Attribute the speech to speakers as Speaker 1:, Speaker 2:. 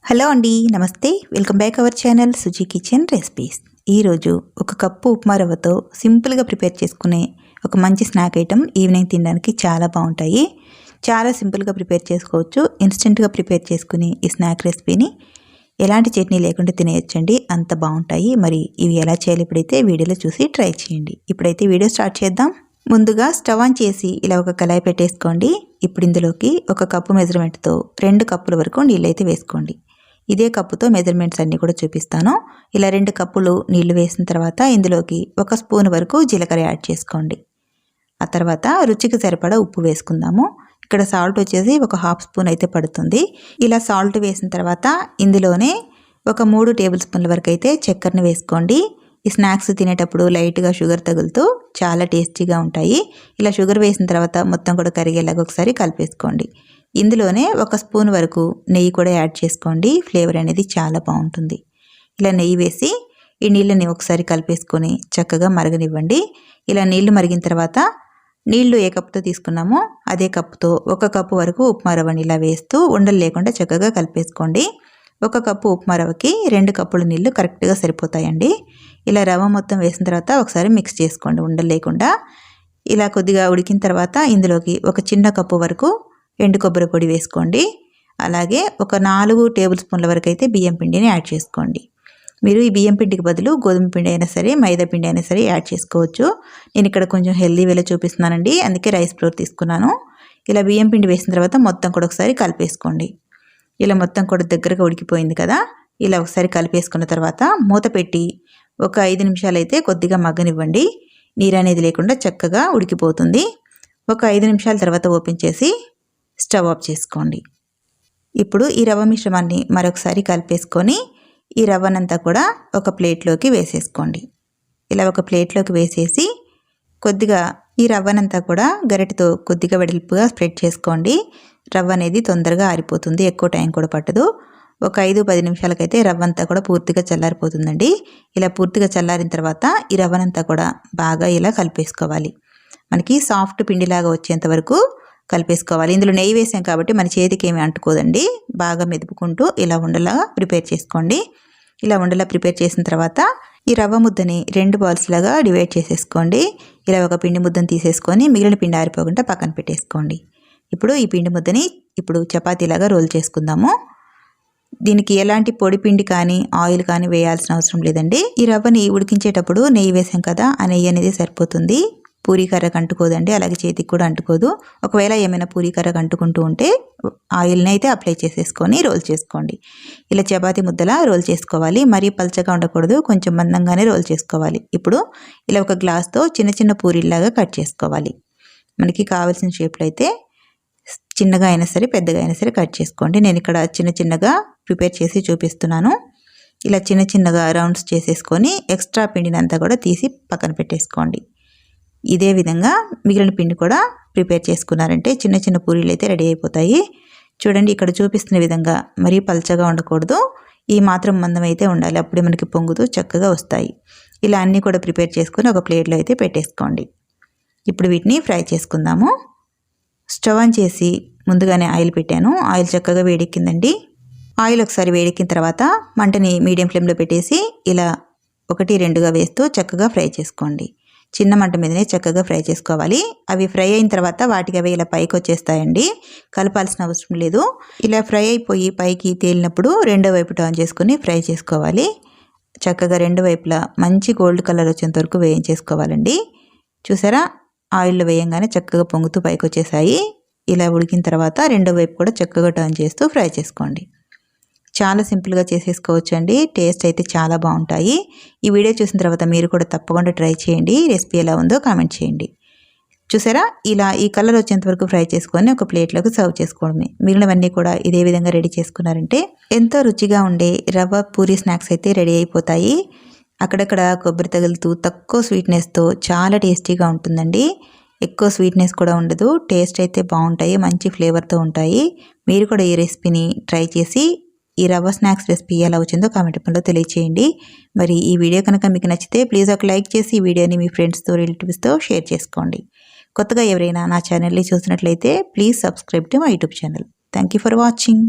Speaker 1: Hello అండి, నమస్తే. Welcome back our channel Suji kitchen recipes. ఈరోజు ఒక కప్పు ఉప్మా రవ్వతో సింపుల్గా ప్రిపేర్ చేసుకునే ఒక మంచి స్నాక్ ఐటెం ఈవినింగ్ తినడానికి చాలా బాగుంటాయి. చాలా సింపుల్గా ప్రిపేర్ చేసుకోవచ్చు. ఇన్స్టెంట్గా ప్రిపేర్ చేసుకుని ఈ స్నాక్ రెసిపీని ఎలాంటి చట్నీ లేకుండా తినేయచ్చండి, అంత బాగుంటాయి. మరి ఇవి ఎలా చేయాలి ఇప్పుడైతే వీడియోలో చూసి ట్రై చేయండి. ఇప్పుడైతే వీడియో స్టార్ట్ చేద్దాం. ముందుగా స్టవ్ ఆన్ చేసి ఇలా ఒక కళాయి పెట్టేసుకోండి. ఇప్పుడు ఇందులోకి ఒక కప్పు మెజర్మెంట్తో 2 కప్పుల వరకు నీళ్ళైతే వేసుకోండి. ఇదే కప్పుతో మెజర్మెంట్స్ అన్నీ కూడా చూపిస్తాను. ఇలా 2 కప్పులు నీళ్లు వేసిన తర్వాత ఇందులోకి 1 స్పూన్ వరకు జీలకర్ర యాడ్ చేసుకోండి. ఆ తర్వాత రుచికి సరిపడా ఉప్పు వేసుకుందాము. ఇక్కడ సాల్ట్ వచ్చేసి ఒక 1/2 స్పూన్ అయితే పడుతుంది. ఇలా సాల్ట్ వేసిన తర్వాత ఇందులోనే ఒక 3 టేబుల్ స్పూన్ల వరకు అయితే చక్కెరని వేసుకోండి. ఈ స్నాక్స్ తినేటప్పుడు లైట్గా షుగర్ తగులుతూ చాలా టేస్టీగా ఉంటాయి. ఇలా షుగర్ వేసిన తర్వాత మొత్తం కూడా కరిగేలాగా ఒకసారి కలిపేసుకోండి. ఇందులోనే 1 స్పూన్ వరకు నెయ్యి కూడా యాడ్ చేసుకోండి. ఫ్లేవర్ అనేది చాలా బాగుంటుంది. ఇలా నెయ్యి వేసి ఈ నీళ్ళని ఒకసారి కలిపేసుకొని చక్కగా మరగనివ్వండి. ఇలా నీళ్లు మరిగిన తర్వాత నీళ్లు ఏ కప్పుతో తీసుకున్నామో అదే కప్పుతో 1 కప్పు వరకు ఉప్మా రవ్వని ఇలా వేస్తూ ఉండలు లేకుండా చక్కగా కలిపేసుకోండి. 1 కప్పు ఉప్మా రవ్వకి 2 కప్పుల నీళ్లు కరెక్ట్గా సరిపోతాయండి. ఇలా రవ్వ మొత్తం వేసిన తర్వాత ఒకసారి మిక్స్ చేసుకోండి ఉండలు లేకుండా. ఇలా కొద్దిగా ఉడికిన తర్వాత ఇందులోకి ఒక చిన్న కప్పు వరకు ఎండు కొబ్బరి పొడి వేసుకోండి. అలాగే ఒక 4 టేబుల్ స్పూన్ల వరకు అయితే బియ్యం పిండిని యాడ్ చేసుకోండి. మీరు ఈ బియ్యం పిండికి బదులు గోధుమ పిండి అయినా సరే, మైదా పిండి అయినా సరే యాడ్ చేసుకోవచ్చు. నేను ఇక్కడ కొంచెం హెల్దీ వేలో చూపిస్తున్నానండి, అందుకే రైస్ ఫ్లోర్ తీసుకున్నాను. ఇలా బియ్యం పిండి వేసిన తర్వాత మొత్తం కూడా ఒకసారి కలిపేసుకోండి. ఇలా మొత్తం కూడా దగ్గరగా ఉడికిపోయింది కదా. ఇలా ఒకసారి కలిపేసుకున్న తర్వాత మూత పెట్టి ఒక 5 నిమిషాలు అయితే కొద్దిగా మగ్గనివ్వండి. నీరు అనేది లేకుండా చక్కగా ఉడికిపోతుంది. ఒక 5 నిమిషాల తర్వాత ఓపెన్ చేసి స్టవ్ ఆఫ్ చేసుకోండి. ఇప్పుడు ఈ రవ్వ మిశ్రమాన్ని మరొకసారి కలిపేసుకొని ఈ రవ్వనంతా కూడా ఒక ప్లేట్లోకి వేసేసుకోండి. ఇలా ఒక ప్లేట్లోకి వేసేసి కొద్దిగా ఈ రవ్వనంతా కూడా గరిటెతో కొద్దిగా వెడల్పుగా స్ప్రెడ్ చేసుకోండి. రవ్వ అనేది తొందరగా ఆరిపోతుంది, ఎక్కువ టైం కూడా పట్టదు. ఒక 5-10 నిమిషాలకైతే రవ్వ అంతా కూడా పూర్తిగా చల్లారిపోతుందండి. ఇలా పూర్తిగా చల్లారిన తర్వాత ఈ రవ్వనంతా కూడా బాగా ఇలా కలిపేసుకోవాలి. మనకి సాఫ్ట్ పిండిలాగా వచ్చేంత వరకు కలిపేసుకోవాలి. ఇందులో నెయ్యి వేసాం కాబట్టి మన చేతికి ఏమీ అంటుకోదండి. బాగా మెదుపుకుంటూ ఇలా ఉండలా ప్రిపేర్ చేసుకోండి. ఇలా ఉండలా ప్రిపేర్ చేసిన తర్వాత ఈ రవ్వ ముద్దని 2 బాల్స్ లాగా డివైడ్ చేసేసుకోండి. ఇలా ఒక పిండి ముద్దను తీసేసుకొని మిగిలిన పిండి ఆరిపోకుండా పక్కన పెట్టేసుకోండి. ఇప్పుడు ఈ పిండి ముద్దని ఇప్పుడు చపాతీలాగా రోల్ చేసుకుందాము. దీనికి ఎలాంటి పొడి పిండి కానీ ఆయిల్ కానీ వేయాల్సిన అవసరం లేదండి. ఈ రవ్వని ఉడికించేటప్పుడు నెయ్యి వేసాం కదా, ఆ నెయ్యి అనేది సరిపోతుంది. పూరీకర్రకు అంటుకోదండి, అలాగే చేతికి కూడా అంటుకోదు. ఒకవేళ ఏమైనా పూరీకర్రకు అంటుకుంటూ ఉంటే ఆయిల్ని అయితే అప్లై చేసేసుకొని రోల్ చేసుకోండి. ఇలా చపాతీ ముద్దలా రోల్ చేసుకోవాలి. మరీ పల్చగా ఉండకూడదు, కొంచెం మందంగానే రోల్ చేసుకోవాలి. ఇప్పుడు ఇలా ఒక గ్లాస్తో చిన్న చిన్న పూరీలాగా కట్ చేసుకోవాలి. మనకి కావాల్సిన షేప్లో అయితే చిన్నగా అయినా సరే పెద్దగా అయినా సరే కట్ చేసుకోండి. నేను ఇక్కడ చిన్న చిన్నగా ప్రిపేర్ చేసి చూపిస్తున్నాను. ఇలా చిన్న చిన్నగా రౌండ్స్ చేసేసుకొని ఎక్స్ట్రా పిండిని అంతా కూడా తీసి పక్కన పెట్టేసుకోండి. ఇదే విధంగా మిగిలిన పిండి కూడా ప్రిపేర్ చేసుకున్నారంటే చిన్న చిన్న పూరీలు అయితే రెడీ అయిపోతాయి. చూడండి, ఇక్కడ చూపిస్తున్న విధంగా మరీ పల్చగా ఉండకూడదు, ఈ మాత్రం మందం అయితే ఉండాలి. అప్పుడే మనకి పొంగుతూ చక్కగా వస్తాయి. ఇలా అన్నీ కూడా ప్రిపేర్ చేసుకొని ఒక ప్లేట్లో అయితే పెట్టేసుకోండి. ఇప్పుడు వీటిని ఫ్రై చేసుకుందాము. స్టవ్ ఆన్ చేసి ముందుగానే ఆయిల్ పెట్టాను. ఆయిల్ చక్కగా వేడెక్కిందండి. ఆయిల్ ఒకసారి వేడెక్కిన తర్వాత మంటని మీడియం ఫ్లేమ్లో పెట్టేసి ఇలా 1-2గా వేస్తూ చక్కగా ఫ్రై చేసుకోండి. చిన్న మంట మీదనే చక్కగా ఫ్రై చేసుకోవాలి. అవి ఫ్రై అయిన తర్వాత వాటికి అవి ఇలా పైకి వచ్చేస్తాయండి, కలపాల్సిన అవసరం లేదు. ఇలా ఫ్రై అయిపోయి పైకి తేలినప్పుడు రెండో వైపు టర్న్ చేసుకుని ఫ్రై చేసుకోవాలి. చక్కగా 2 వైపులా మంచి గోల్డ్ కలర్ వచ్చేంత వరకు వేయించేసుకోవాలండి. చూసారా, ఆయిల్లో వేయంగానే చక్కగా పొంగుతూ పైకి వచ్చేసాయి. ఇలా ఉడికిన తర్వాత రెండో వైపు కూడా చక్కగా టర్న్ చేస్తూ ఫ్రై చేసుకోండి. చాలా సింపుల్గా చేసేసుకోవచ్చు అండి. టేస్ట్ అయితే చాలా బాగుంటాయి. ఈ వీడియో చూసిన తర్వాత మీరు కూడా తప్పకుండా ట్రై చేయండి. రెసిపీ ఎలా ఉందో కామెంట్ చేయండి. చూసారా, ఇలా ఈ కలర్ వచ్చేంత వరకు ఫ్రై చేసుకొని ఒక ప్లేట్లోకి సర్వ్ చేసుకోవడమే. మిగిలినవన్నీ కూడా ఇదే విధంగా రెడీ చేసుకున్నారంటే ఎంతో రుచిగా ఉండే రవ్వ పూరీ స్నాక్స్ అయితే రెడీ అయిపోతాయి. అక్కడక్కడ కొబ్బరి తగులుతూ తక్కువ స్వీట్నెస్తో చాలా టేస్టీగా ఉంటుందండి. ఎక్కువ స్వీట్నెస్ కూడా ఉండదు, టేస్ట్ అయితే బాగుంటాయి, మంచి ఫ్లేవర్తో ఉంటాయి. మీరు కూడా ఈ రెసిపీని ట్రై చేసి ఈ రవ్వ స్నాక్స్ రెసిపీ ఎలా వచ్చిందో కామెంట్ రూపంలో తెలియచేయండి. మరి ఈ వీడియో కనుక మీకు నచ్చితే ప్లీజ్ ఒక లైక్ చేసి ఈ వీడియోని మీ ఫ్రెండ్స్తో రిలేటివ్స్తో షేర్ చేసుకోండి. కొత్తగా ఎవరైనా నా ఛానల్ని చూసినట్లయితే please subscribe to my YouTube channel. Thank you for watching.